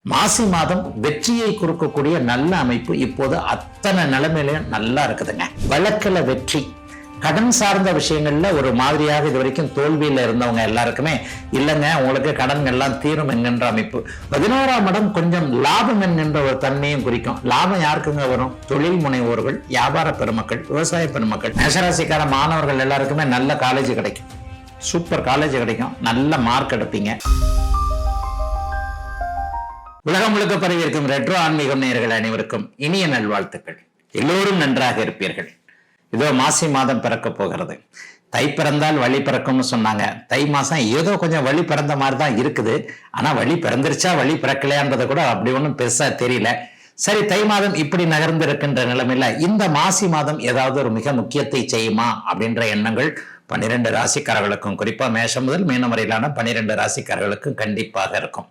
மாசி மாதம் வெற்றியை கொடுக்கக்கூடிய நல்ல அமைப்பு இப்போது அத்தனை நிலைமையிலும் நல்லா இருக்குதுங்க. வழக்கில் வெற்றி, கடன் சார்ந்த விஷயங்கள்ல ஒரு மாதிரியாக இது வரைக்கும் தோல்வியில இருந்தவங்க எல்லாருக்குமே இல்லைங்க உங்களுக்கு கடன் எல்லாம் தீரும் என்கின்ற அமைப்பு. 11ஆம் இடம் கொஞ்சம் லாபம் என்கின்ற ஒரு தன்மையும் குறிக்கும். லாபம் யாருக்குங்க வரும்? தொழில் முனைவோர்கள், வியாபார பெருமக்கள், விவசாய பெருமக்கள், மேஷராசிக்கார மாணவர்கள் எல்லாருக்குமே நல்ல காலேஜ் கிடைக்கும், சூப்பர் காலேஜ் கிடைக்கும், நல்ல மார்க் எடுப்பீங்க. உலகம் முழுக்க பரவி இருக்கும் ரெட்ரோ ஆன்மீகம் நேயர்கள் அனைவருக்கும் இனிய நல்வாழ்த்துக்கள். எல்லோரும் நன்றாக இருப்பீர்கள். இதோ மாசி மாதம் பிறக்க போகிறது. தை பிறந்தால் வழி பிறக்கும்னு சொன்னாங்க. தை மாசம் ஏதோ கொஞ்சம் வழி பிறந்த மாதிரி தான் இருக்குது. ஆனா வழி பிறந்துருச்சா வழி பிறக்கலையான்றதை கூட அப்படி ஒன்றும் பெருசா தெரியல. சரி, தை மாதம் இப்படி நகர்ந்து இருக்கின்ற நிலைமையில இந்த மாசி மாதம் ஏதாவது ஒரு மிக முக்கியத்தை செய்யுமா அப்படின்ற எண்ணங்கள் 12 ராசிக்காரர்களுக்கும், குறிப்பா மேஷம் முதல் மீனம் வரையிலான 12 ராசிக்காரர்களுக்கும் கண்டிப்பாக இருக்கும்.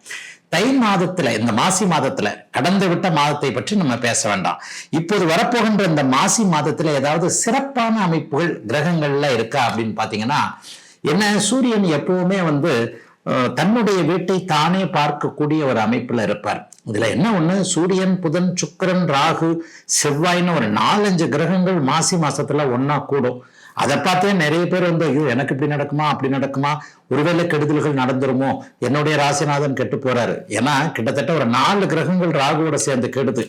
தை மாதத்துல, இந்த மாசி மாதத்துல, கடந்து விட்ட மாதத்தை பற்றி நம்ம பேச வேண்டாம். இப்போது வரப்போகின்ற இந்த மாசி மாதத்துல ஏதாவது சிறப்பான அமைப்புகள் கிரகங்கள்ல இருக்கா அப்படின்னு பாத்தீங்கன்னா, என்ன, சூரியன் எப்பவுமே தன்னுடைய வீட்டை தானே பார்க்கக்கூடிய ஒரு அமைப்புல இருப்பார். இதுல என்ன ஒண்ணு, சூரியன், புதன், சுக்கிரன், ராகு, செவ்வாய்னு ஒரு 4-5 கிரகங்கள் மாசி மாசத்துல ஒன்னா கூடும். அதை பார்த்தே நிறைய பேர் ஐயோ எனக்கு இப்படி நடக்குமா அப்படி நடக்குமா, ஒருவேளை கெடுதல்கள் நடந்துருமோ, என்னுடைய ராசிநாதன் கெட்டு போறாரு. ஏன்னா கிட்டத்தட்ட ஒரு 4 கிரகங்கள் ராகுவோட சேர்ந்து கெடுது.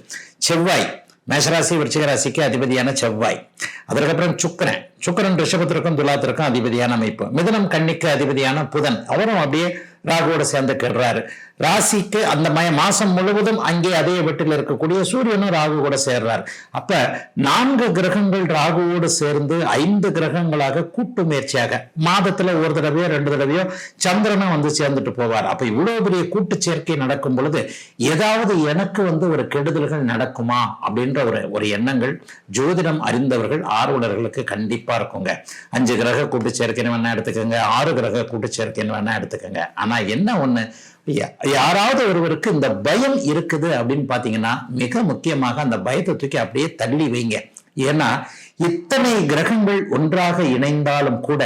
செவ்வாய், மேஷராசி விருச்சிக ராசிக்கு அதிபதியான செவ்வாய், அதற்கப்புறம் சுக்கிரன் ரிஷபத்திற்கும் துலாத்திற்கும் அதிபதியான அமைப்பு, மிதுனம் கன்னிக்கு அதிபதியான புதன், அவரும் அப்படியே ராகுவோட சேர்ந்து கெடுறாரு. ராசிக்கு அந்த மாசம் முழுவதும் அங்கே அதே வீட்டில் இருக்கக்கூடிய சூரியனும் ராகு கூட சேர்றாரு. அப்ப 4 கிரகங்கள் ராகுவோடு சேர்ந்து 5 கிரகங்களாக கூட்டு முயற்சியாக மாதத்துல ஒரு தடவையோ 2 தடவையோ சந்திரனும் சேர்ந்துட்டு போவார். அப்ப இவ்வளவு பெரிய கூட்டு சேர்க்கை நடக்கும் பொழுது ஏதாவது எனக்கு ஒரு கெடுதல்கள் நடக்குமா அப்படின்ற ஒரு எண்ணங்கள் ஜோதிடம் அறிந்தவர்கள், ஆர்வலர்களுக்கு கண்டிப்பா இருக்குங்க. 5 கிரக கூட்டு சேர்க்கைன்னு வேணா எடுத்துக்கோங்க, 6 கிரக கூட்டு சேர்க்கைன்னு வேணா எடுத்துக்கோங்க. ஆனா என்ன ஒண்ணு, யாராவது ஒருவருக்கு இந்த பயம் இருக்குது அப்படின்னு பாத்தீங்கன்னா மிக முக்கியமாக அந்த பயத்தை தூக்கி அப்படியே தள்ளி வைங்க. ஏன்னா இத்தனை கிரகங்கள் ஒன்றாக இணைந்தாலும் கூட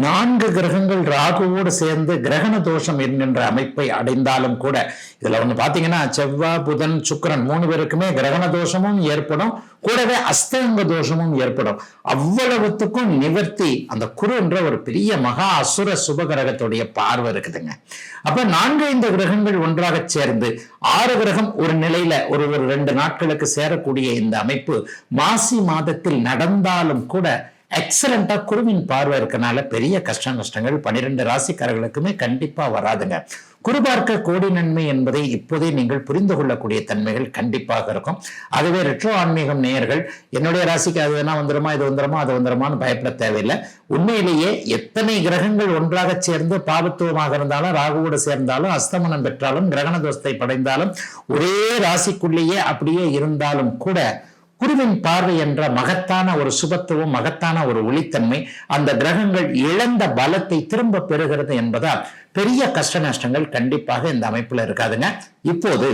4 கிரகங்கள் ராகுவோடு சேர்ந்து கிரகண தோஷம் என்கின்ற அமைப்பை அடைந்தாலும் கூட, இதுல பாத்தீங்கன்னா செவ்வாய், புதன், சுக்கிரன் 3 பேருக்குமே கிரகண தோஷமும் ஏற்படும், கூடவே அஸ்தங்க தோஷமும் ஏற்படும். அவ்வளவுத்துக்கும் நிவர்த்தி அந்த குரு என்ற ஒரு பெரிய மகா அசுர சுபகிரகத்துடைய பார்வை இருக்குதுங்க. அப்ப 4-5 கிரகங்கள் ஒன்றாக சேர்ந்து 6 கிரகம் ஒரு நிலையில ஒரு 2 நாட்களுக்கு சேரக்கூடிய இந்த அமைப்பு மாசி மாதத்தில் நடந்தாலும் கூட எக்ஸலண்டா குருவின் பார்வை இருக்கனால பெரிய கஷ்ட நஷ்டங்கள் 12 ராசிக்காரர்களுக்குமே கண்டிப்பா வராதுங்க. குரு பார்க்க கோடி நன்மை என்பதை இப்போதே நீங்கள் புரிந்து கொள்ளக்கூடிய தன்மைகள் கண்டிப்பாக இருக்கும். அதுவே ரெட்ரோ ஆன்மீகம் நேயர்கள், என்னுடைய ராசிக்கு அது வேணா வந்துருமா, இது வந்துருமா, அது வந்துருமான்னு பயப்பட தேவையில்லை. உண்மையிலேயே எத்தனை கிரகங்கள் ஒன்றாக சேர்ந்து பாபத்துவமாக இருந்தாலும், ராகுவோடு சேர்ந்தாலும், அஸ்தமனம் பெற்றாலும், கிரகண தோஷத்தை படைந்தாலும், ஒரே ராசிக்குள்ளேயே அப்படியே இருந்தாலும் கூட குருவின் பார்வை என்ற மகத்தான ஒரு சுபத்துவம், மகத்தான ஒரு ஒளித்தன்மை அந்த கிரகங்கள் இழந்த பலத்தை திரும்ப பெறுகிறது என்பதால் பெரிய கஷ்ட நஷ்டங்கள் கண்டிப்பாக இந்த அமைப்புல இருக்காதுங்க. இப்போது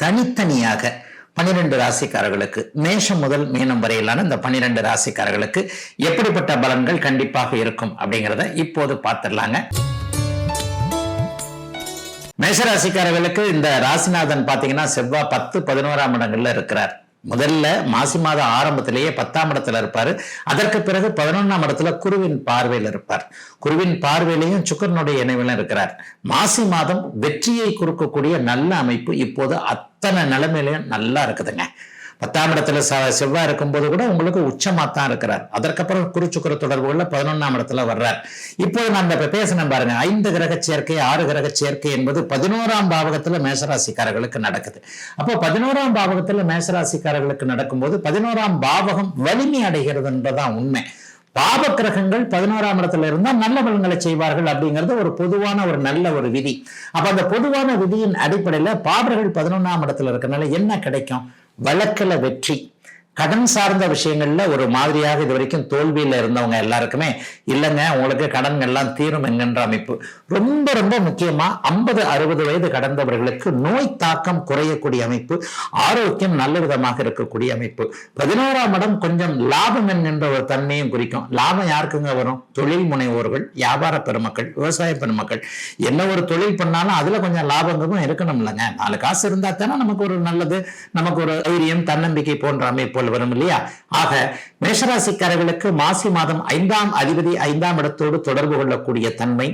தனித்தனியாக 12 ராசிக்காரர்களுக்கு, மேஷம் முதல் மீனம் வரையிலான இந்த 12 ராசிக்காரர்களுக்கு எப்படிப்பட்ட பலன்கள் கண்டிப்பாக இருக்கும் அப்படிங்கிறத இப்போது பார்த்துடலாங்க. மேஷராசிக்காரர்களுக்கு இந்த ராசிநாதன் பாத்தீங்கன்னா செவ்வாய் 10, 11ஆம் இடங்கள்ல இருக்கிறார். முதல்ல மாசி மாத ஆரம்பத்திலேயே 10ஆம் இடத்துல இருப்பாரு. அதற்கு பிறகு 11ஆம் இடத்துல குருவின் பார்வையில் இருப்பார். குருவின் பார்வையிலையும் சுக்கிரனுடைய இணைவிலும் இருக்கிறார். மாசி மாதம் வெற்றியை கொடுக்கக்கூடிய நல்ல அமைப்பு இப்போது அத்தனை நிலைமையிலையும் நல்லா இருக்குதுங்க. 10ஆம் இடத்துல செவ்வாய் இருக்கும்போது கூட உங்களுக்கு உச்சமாத்தான் இருக்கிறார். அதற்கப்புறம் குரு சுக்கிர தொடர்புகள்ல 11ஆம் இடத்துல வர்றார். இப்போது நம்ம பேசணும் பாருங்க, 5 கிரக சேர்க்கை, 6 கிரக சேர்க்கை என்பது 11ஆம் பாவகத்துல மேஷராசிக்காரர்களுக்கு நடக்குது. அப்போ 11ஆம் பாவகத்துல மேஷராசிக்காரர்களுக்கு நடக்கும்போது 11ஆம் பாவகம் வலிமை அடைகிறது என்பதுதான் உண்மை. பாவ கிரகங்கள் 11ஆம் இடத்துல இருந்தா நல்ல பலன்களை செய்வார்கள் அப்படிங்கிறது ஒரு பொதுவான ஒரு நல்ல ஒரு விதி. அப்ப அந்த பொதுவான விதியின் அடிப்படையில பாவர்கள் 11ஆம் இடத்துல இருக்கனால என்ன கிடைக்கும்? வழக்கில் வெற்றி, கடன் சார்ந்த விஷயங்கள்ல ஒரு மாதிரியாக இது வரைக்கும் தோல்வியில இருந்தவங்க எல்லாருக்குமே இல்லைங்க உங்களுக்கு கடன் எல்லாம் தீரும் என்கின்ற அமைப்பு. ரொம்ப ரொம்ப முக்கியமா 50-60 வயது கடந்தவர்களுக்கு நோய் தாக்கம் குறையக்கூடிய அமைப்பு, ஆரோக்கியம் நல்ல விதமாக இருக்கக்கூடிய அமைப்பு. 11ஆம் இடம் கொஞ்சம் லாபம் என்கின்ற ஒரு தன்மையும் குறிக்கும். லாபம் யாருக்குங்க வரும்? தொழில் முனைவோர்கள், வியாபார பெருமக்கள், விவசாய பெருமக்கள். என்ன ஒரு தொழில் பண்ணாலும் அதுல கொஞ்சம் லாபங்களும் இருக்கணும் இல்லைங்க. 4 காசு இருந்தா தானே நமக்கு ஒரு நல்லது, நமக்கு ஒரு தைரியம், தன்னம்பிக்கை போன்ற அமைப்பு வரும் இல்லையா? ஆக மேஷராசிக்காரர்களுக்கு மாசி மாதம் 5ஆம் அதிபதி 5ஆம் இடத்தோடு தொடர்பு கொள்ளக்கூடிய தன்மை,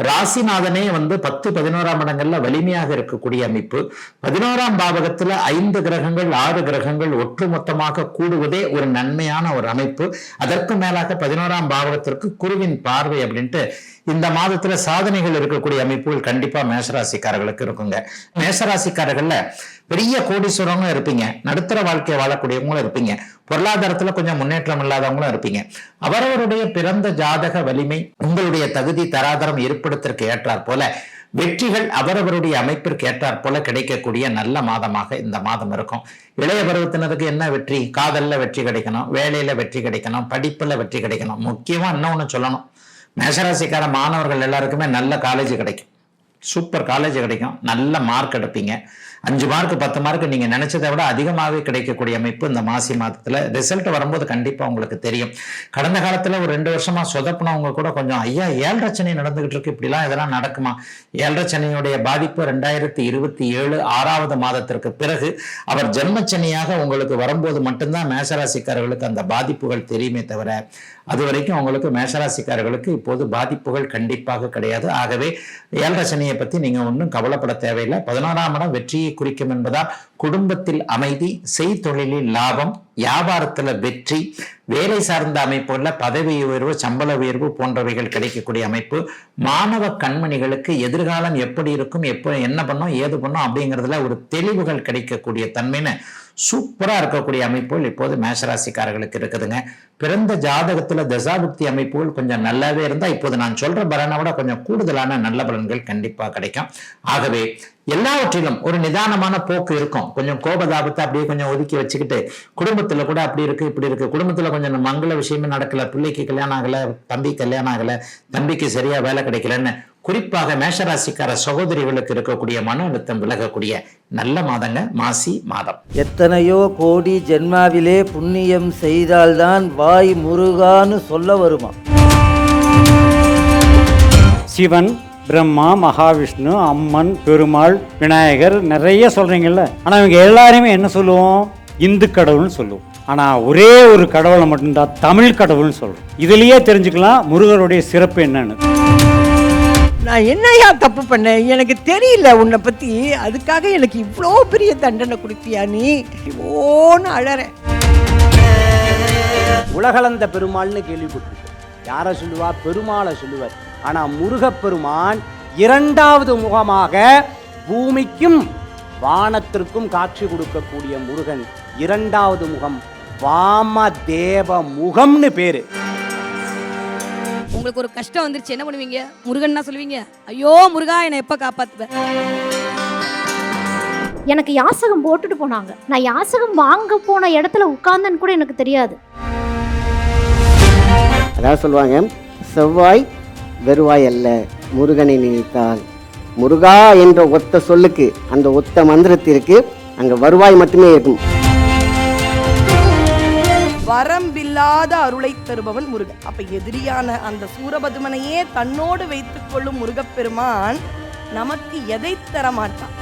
ராசிநாதனே 10-11ஆம் இடங்கள்ல வலிமையாக இருக்கக்கூடிய அமைப்பு, 11ஆம் பாவகத்துல 5 கிரகங்கள் 6 கிரகங்கள் ஒட்டுமொத்தமாக கூடுவதே ஒரு நன்மையான ஒரு அமைப்பு. அதற்கு மேலாக 11ஆம் பாவகத்திற்கு குருவின் பார்வை அப்படின்ட்டு இந்த மாதத்துல சாதனைகள் இருக்கக்கூடிய அமைப்புகள் கண்டிப்பா மேஷராசிக்காரர்களுக்கு இருக்குங்க. மேஷராசிக்காரர்கள்ல பெரிய கோடீஸ்வரங்களும் இருப்பீங்க, நடுத்தர வாழ்க்கையை வாழக்கூடியவங்களும் இருப்பீங்க, பொருளாதாரத்துல கொஞ்சம் முன்னேற்றம் இல்லாதவங்களும் இருப்பீங்க. அவரவருடைய பிறந்த ஜாதக வலிமை, உங்களுடைய தகுதி தராதரம் இருப்பிடத்திற்கு ஏற்றாற் போல வெற்றிகள் அவரவருடைய அமைப்பிற்கு ஏற்றாற் போல கிடைக்கக்கூடிய நல்ல மாதமாக இந்த மாதம் இருக்கும். இளைய பருவத்தினருக்கு என்ன வெற்றி? காதல்ல வெற்றி கிடைக்கணும், வேலையில வெற்றி கிடைக்கணும், படிப்புல வெற்றி கிடைக்கணும். முக்கியமா இன்னொன்னு சொல்லணும், மேஷராசிக்கார மாணவர்கள் எல்லாருக்குமே நல்ல காலேஜ் கிடைக்கும், சூப்பர் காலேஜ் கிடைக்கும், நல்ல மார்க் எடுப்பீங்க. 5 மார்க் 10 மார்க் நீங்க நினைச்சதை விட அதிகமாகவே கிடைக்கக்கூடிய அமைப்பு இந்த மாசி மாதத்துல. ரிசல்ட் வரும்போது கண்டிப்பா உங்களுக்கு தெரியும். கடந்த காலத்துல ஒரு 2 வருஷமா சொதப்பினவங்க கூட கொஞ்சம் ஐயா 7 சனி நடந்துகிட்டு இருக்கு, இப்படிலாம் இதெல்லாம் நடக்குமா? 7 சனியுடைய பாதிப்பு 2027 6வது மாதத்திற்கு பிறகு அவர் ஜென்மச்சனியாக உங்களுக்கு வரும்போது மட்டும்தான் மேஷராசிக்காரர்களுக்கு அந்த பாதிப்புகள் தெரியுமே தவிர அது வரைக்கும் உங்களுக்கு மேஷராசிக்காரர்களுக்கு இப்போது பாதிப்புகள் கண்டிப்பாக கிடையாது. ஆகவே 7 சனியை பத்தி நீங்க ஒன்றும் கவலைப்பட தேவையில்லை. 11ஆம் இடம் வெற்றியை குறிக்கும் என்பதால் குடும்பத்தில் அமைதி, செய்தொழிலில் லாபம், வியாபாரத்துல வெற்றி, வேலை சார்ந்த அமைப்புகள்ல பதவி உயர்வு, சம்பள உயர்வு போன்றவைகள் கிடைக்கக்கூடிய அமைப்பு. மாணவ கண்மணிகளுக்கு எதிர்காலம் எப்படி இருக்கும், என்ன பண்ணும், ஏது பண்ணும் அப்படிங்கிறதுல ஒரு தெளிவுகள் கிடைக்கக்கூடிய தன்மைன்னு சூப்பரா இருக்கக்கூடிய அமைப்புகள் இப்போது மேஷராசிக்காரர்களுக்கு இருக்குதுங்க. பிறந்த ஜாதகத்துல தசாபுக்தி அமைப்புகள் கொஞ்சம் நல்லாவே இருந்தா இப்போது நான் சொல்ற பலனை விட கொஞ்சம் கூடுதலான நல்ல பலன்கள் கண்டிப்பா கிடைக்கும். ஆகவே எல்லாவற்றிலும் ஒரு நிதானமான போக்கு இருக்கும். கொஞ்சம் கோபதாபத்தை அப்படியே கொஞ்சம் ஒதுக்கி வச்சுக்கிட்டு, குடும்பத்துல கூட அப்படி இருக்கு இப்படி இருக்கு, குடும்பத்துல கொஞ்சம் மங்கள விஷயமே நடக்கல, பிள்ளைக்கு கல்யாணம் ஆகல, தம்பி கல்யாணம் ஆகல, தம்பிக்கு சரியா வேலை கிடைக்கலன்னு குறிப்பாக மேஷராசிக்கார சகோதரிகளுக்கு இருக்கக்கூடிய மன அழுத்தம் விலகக்கூடிய நல்ல மாதங்க மாசி மாதம். எத்தனையோ கோடி ஜென்மாவிலே புண்ணியம் செய்தால்தான் வாய் முருகான்னு சொல்ல வருமா? சிவன், பிரம்மா, மகாவிஷ்ணு, அம்மன், பெருமாள், விநாயகர் நிறைய சொல்றீங்கல்ல. ஆனா இவங்க எல்லாருமே என்ன சொல்லுவோம்? இந்து கடவுள்னு சொல்லுவோம். ஆனா ஒரே ஒரு கடவுளை மட்டும்தான் தமிழ் கடவுள்னு சொல்றோம். இதுலயே தெரிஞ்சுக்கலாம் முருகருடைய சிறப்பு என்னன்னு. நான் என்னையா தப்பு பண்ணேன்? எனக்கு தெரியல உன்னை பத்தி, அதுக்காக எனக்கு இவ்வளோ பெரிய தண்டனை கொடுத்தியா நீ? ஓன்னு அழறேன். உலகளந்த பெருமாள்னு கேள்விப்பட்டிருக்கேன். யாரை சொல்லுவா? பெருமாளை சொல்லுவார். ஆனா முருகப்பெருமான் 2வது முகமாக பூமிக்கும் வானத்திற்கும் காட்சி கொடுக்கக்கூடிய முருகன் 2வது முகம் வாமதேவ முகம்னு பேரு. உங்களுக்கு ஒரு கஷ்டம் வந்துருச்சு, என்ன பண்ணுவீங்க? முருகன்னா சொல்லுவீங்க, ஐயோ முருகா என்னை எப்ப காப்பாத்துவ? எனக்கு யாசகம் போட்டுட்டு போனாங்க. நான் யாசகம் வாங்க போன இடத்துல உட்கார்ந்தேன்னு கூட எனக்கு தெரியாது. அதான் சொல்லுவாங்க, செவ்வாய் வெறுவாய் அல்ல, முருகனை நினைத்தால். முருகா என்ற ஒத்த சொல்லுக்கு, அந்த ஒத்த மந்திரத்திற்கு அங்க வருவாய் மட்டுமே இருக்கும். வரம்பில்லாத அருளை தருபவன் முருகன். அப்ப எதிரியான அந்த சூரபதுமனையே தன்னோடு வைத்துக் கொள்ளும் முருகப்பெருமான் நமக்கு எதை தர மாட்டான்?